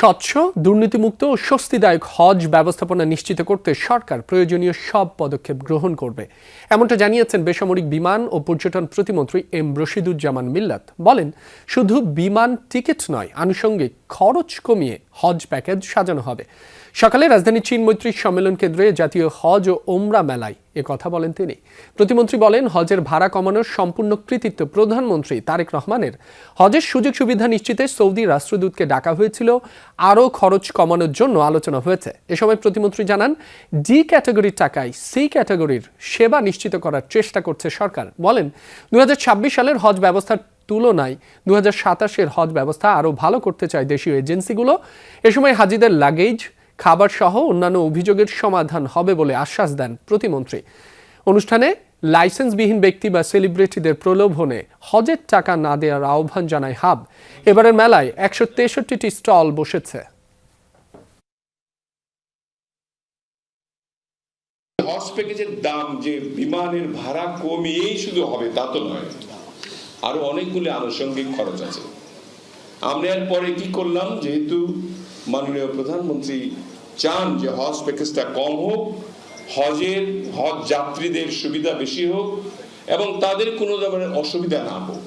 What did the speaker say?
স্বচ্ছ, দুর্নীতিমুক্ত ও স্বস্তিদায়ক হজ ব্যবস্থাপনা নিশ্চিত করতে সরকার প্রয়োজনীয় সব পদক্ষেপ গ্রহণ করবে, এমনটা জানিয়েছেন বেসামরিক বিমান ও পর্যটন প্রতিমন্ত্রী এম রশিদুজ্জামান মিল্লাত। বলেন, শুধু বিমান টিকিট নয়, আনুষঙ্গিক খরচ কমিয়ে হজ প্যাকেজ সাজানো হবে। সকালে রাজধানীর চীন মৈত্রী সম্মেলন কেন্দ্রে জাতীয় হজ ও ওমরা মেলায় কথা বলেন তিনি। প্রতিমন্ত্রী বলেন, হজের ভাড়া কমানোর সম্পূর্ণ কৃতিত্ব প্রধানমন্ত্রী তারেক রহমানের। হজের সুযোগ সুবিধা নিশ্চিতে সৌদি রাষ্ট্রদূতকে ডাকা হয়েছিল, আরও খরচ কমানোর জন্য আলোচনা হয়েছে। এ সময় প্রতিমন্ত্রী জানান, ডি ক্যাটাগরির টাকায় সি ক্যাটাগরির সেবা নিশ্চিত করার চেষ্টা করছে সরকার। বলেন, 2026 সালের হজ ব্যবস্থার তুলনায় 2027-এর হজ ব্যবস্থা আরও ভালো করতে চায় দেশীয় এজেন্সিগুলো। এ সময় হাজিদের লাগেজ, খাবার সহ অন্যান্য অভিযোগের সমাধান হবে বলে আশ্বাস দেন প্রতিমন্ত্রী। অনুষ্ঠানে লাইসেন্সবিহীন ব্যক্তি বা সেলিব্রিটিদের প্রলোভনে হজের টাকা না দেওয়ার আহ্বান জানায় হাব। এবারের মেলায় 163টি স্টল বসেছে। হজ প্যাকেজের দাম যে বিমানের ভাড়া কমিয়েই শুধু হবে তা তো নয়, আরো অনেকগুলি আনুষঙ্গিক খরচ আছে। আমরা এরপরে কি করলাম, যেহেতু মাননীয় প্রধানমন্ত্রী চান যে হজ প্যাকেজটা কম হোক, হজ যাত্রীদের সুবিধা বেশি হোক এবং তাদের কোনো ধরনের অসুবিধা না হোক,